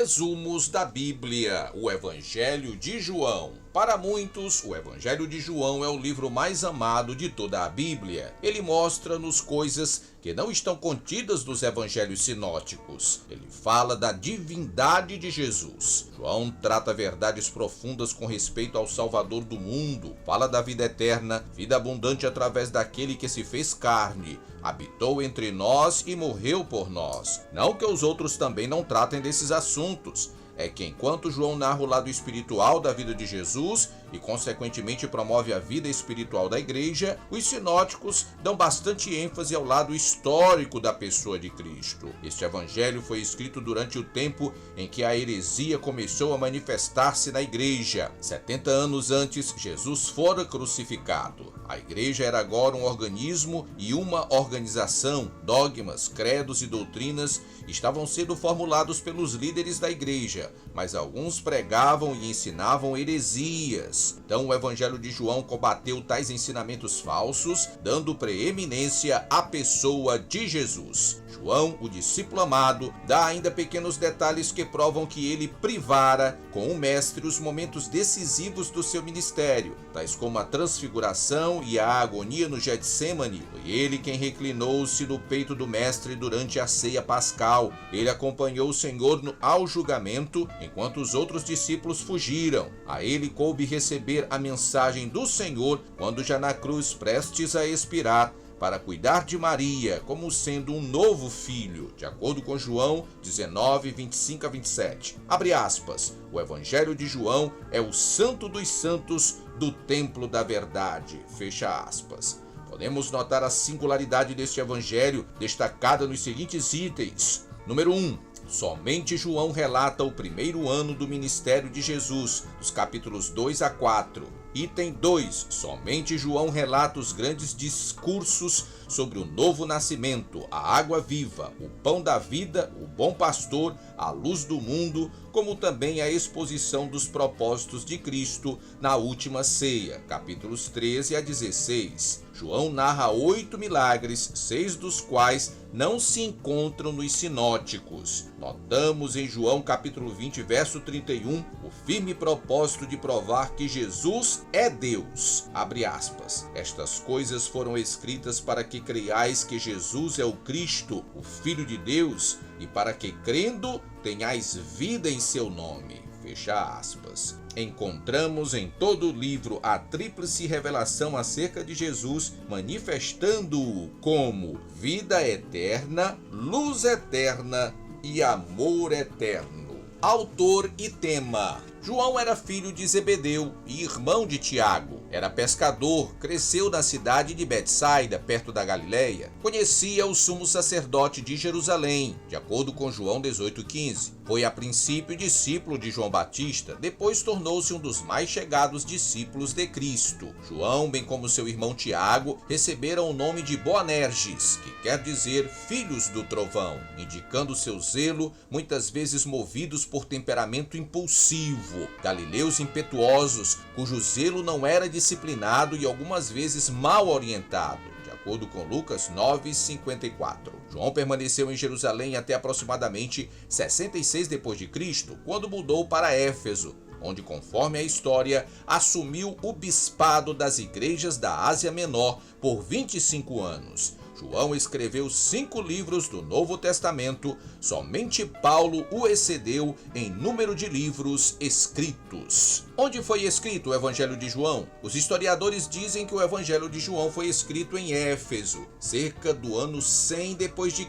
Resumos da Bíblia, o Evangelho de João. Para muitos, o Evangelho de João é o livro mais amado de toda a Bíblia. Ele mostra-nos coisas que não estão contidas nos evangelhos sinóticos. Ele fala da divindade de Jesus. João trata verdades profundas com respeito ao Salvador do mundo. Fala da vida eterna, vida abundante através daquele que se fez carne, habitou entre nós e morreu por nós. Não que os outros também não tratem desses assuntos. É que enquanto João narra o lado espiritual da vida de Jesus e consequentemente promove a vida espiritual da igreja, os sinóticos dão bastante ênfase ao lado histórico da pessoa de Cristo. Este evangelho foi escrito durante o tempo em que a heresia começou a manifestar-se na igreja. 70 anos antes, Jesus fora crucificado. A igreja era agora um organismo e uma organização. Dogmas, credos e doutrinas estavam sendo formulados pelos líderes da igreja, mas alguns pregavam e ensinavam heresias. Então o Evangelho de João combateu tais ensinamentos falsos, dando preeminência à pessoa de Jesus. João, o discípulo amado, dá ainda pequenos detalhes que provam que ele privara com o mestre os momentos decisivos do seu ministério, tais como a transfiguração e a agonia no Getsêmani. Foi ele quem reclinou-se no peito do mestre durante a ceia pascal. Ele acompanhou o Senhor ao julgamento, enquanto os outros discípulos fugiram. A ele coube receber a mensagem do Senhor quando já na cruz prestes a expirar, para cuidar de Maria como sendo um novo filho, de acordo com João 19, 25 a 27. Abre aspas, o Evangelho de João é o santo dos santos do templo da verdade, fecha aspas. Podemos notar a singularidade deste evangelho destacada nos seguintes itens. Número 1. Somente João relata o primeiro ano do ministério de Jesus, dos capítulos 2 a 4. Item 2. Somente João relata os grandes discursos sobre o novo nascimento, a água viva, o pão da vida, o bom pastor, a luz do mundo, como também a exposição dos propósitos de Cristo na última ceia, capítulos 13 a 16. João narra 8 milagres, 6 dos quais não se encontram nos sinóticos. Notamos em João capítulo 20, verso 31, o firme propósito de provar que Jesus é Deus. Abre aspas. Estas coisas foram escritas para que creiais que Jesus é o Cristo, o Filho de Deus, e para que, crendo, tenhais vida em seu nome. Fecha aspas. Encontramos em todo o livro a tríplice revelação acerca de Jesus, manifestando-o como vida eterna, luz eterna e amor eterno. Autor e tema. João era filho de Zebedeu e irmão de Tiago. Era pescador, cresceu na cidade de Betsaida, perto da Galileia. Conhecia o sumo sacerdote de Jerusalém, de acordo com João 18,15. Foi a princípio discípulo de João Batista, depois tornou-se um dos mais chegados discípulos de Cristo. João, bem como seu irmão Tiago, receberam o nome de Boanerges, que quer dizer filhos do trovão, indicando seu zelo, muitas vezes movidos por temperamento impulsivo. Galileus impetuosos, cujo zelo não era disciplinado e algumas vezes mal orientado, de acordo com Lucas 9:54. João permaneceu em Jerusalém até aproximadamente 66 d.C., quando mudou para Éfeso, onde, conforme a história, assumiu o bispado das igrejas da Ásia Menor por 25 anos. João escreveu 5 livros do Novo Testamento, somente Paulo o excedeu em número de livros escritos. Onde foi escrito o Evangelho de João? Os historiadores dizem que o Evangelho de João foi escrito em Éfeso, cerca do ano 100 d.C.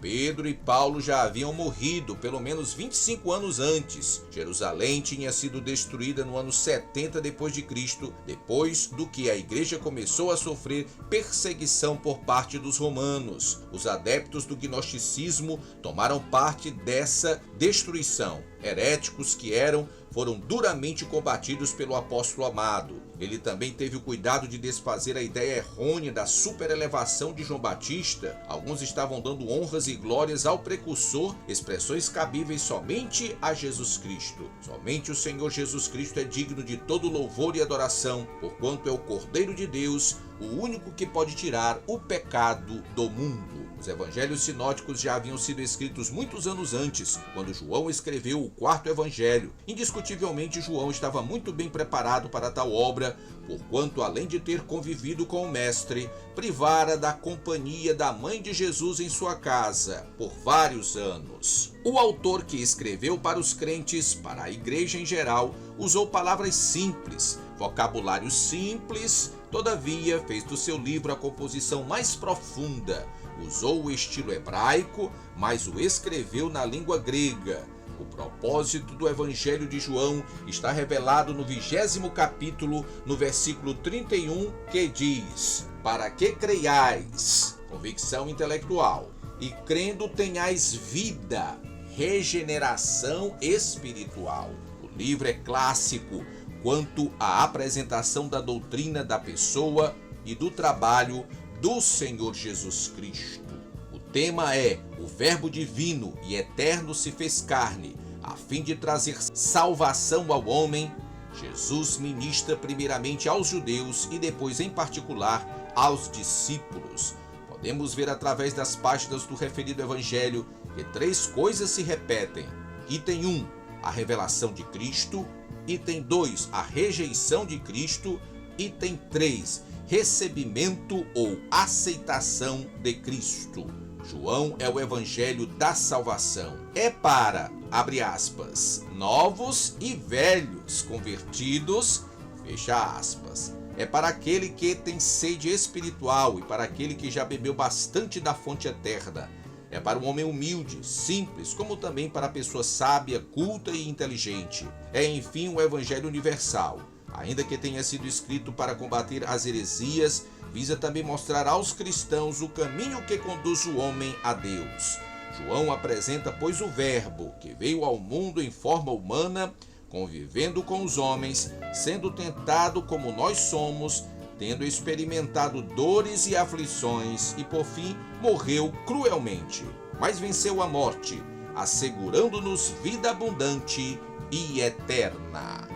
Pedro e Paulo já haviam morrido pelo menos 25 anos antes. Jerusalém tinha sido destruída no ano 70 d.C., depois do que a igreja começou a sofrer perseguição por parte dos romanos. Os adeptos do gnosticismo tomaram parte dessa destruição. Heréticos que eram, foram duramente combatidos pelo apóstolo amado. Ele também teve o cuidado de desfazer a ideia errônea da superelevação de João Batista. Alguns estavam dando honras e glórias ao precursor, expressões cabíveis somente a Jesus Cristo. Somente o Senhor Jesus Cristo é digno de todo louvor e adoração, porquanto é o Cordeiro de Deus, o único que pode tirar o pecado do mundo. Os evangelhos sinóticos já haviam sido escritos muitos anos antes, quando João escreveu o quarto evangelho. Indiscutivelmente, João estava muito bem preparado para tal obra, porquanto, além de ter convivido com o Mestre, privara da companhia da mãe de Jesus em sua casa por vários anos. O autor que escreveu para os crentes, para a igreja em geral, usou palavras simples, vocabulário simples, todavia fez do seu livro a composição mais profunda. Usou o estilo hebraico, mas o escreveu na língua grega. O propósito do Evangelho de João está revelado no 20º capítulo, no versículo 31, que diz: para que creiais, convicção intelectual, e crendo tenhais vida, regeneração espiritual. O livro é clássico quanto à apresentação da doutrina da pessoa e do trabalho do Senhor Jesus Cristo. O tema é: o Verbo divino e eterno se fez carne, a fim de trazer salvação ao homem. Jesus ministra primeiramente aos judeus e depois, em particular, aos discípulos. Podemos ver através das páginas do referido evangelho que 3 coisas se repetem. Item 1, a revelação de Cristo. Item 2, a rejeição de Cristo. Item 3, recebimento ou aceitação de Cristo. João é o evangelho da salvação. É para, abre aspas, novos e velhos convertidos, fecha aspas. É para aquele que tem sede espiritual e para aquele que já bebeu bastante da fonte eterna. É para um homem humilde, simples, como também para a pessoa sábia, culta e inteligente. É, enfim, um evangelho universal. Ainda que tenha sido escrito para combater as heresias, visa também mostrar aos cristãos o caminho que conduz o homem a Deus. João apresenta, pois, o Verbo, que veio ao mundo em forma humana, convivendo com os homens, sendo tentado como nós somos, tendo experimentado dores e aflições, e por fim morreu cruelmente, mas venceu a morte, assegurando-nos vida abundante e eterna.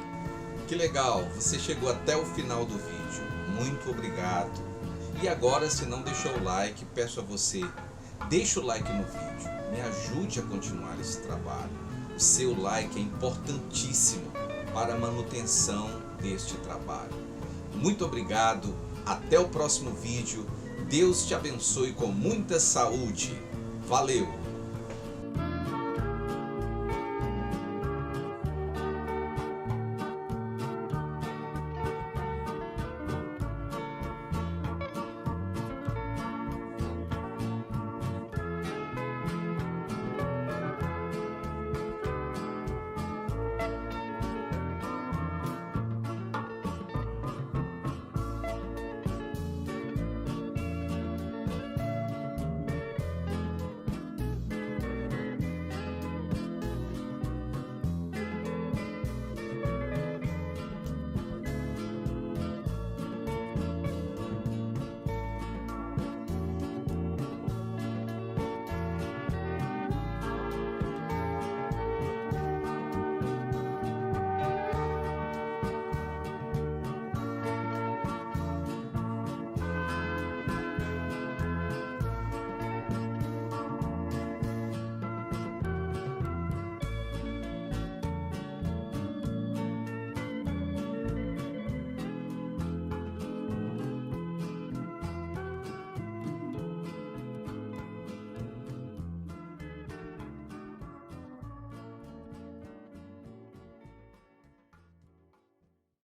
Que legal, você chegou até o final do vídeo, muito obrigado. E agora, se não deixou o like, peço a você, deixa o like no vídeo, me ajude a continuar esse trabalho. O seu like é importantíssimo para a manutenção deste trabalho. Muito obrigado, até o próximo vídeo, Deus te abençoe com muita saúde, valeu!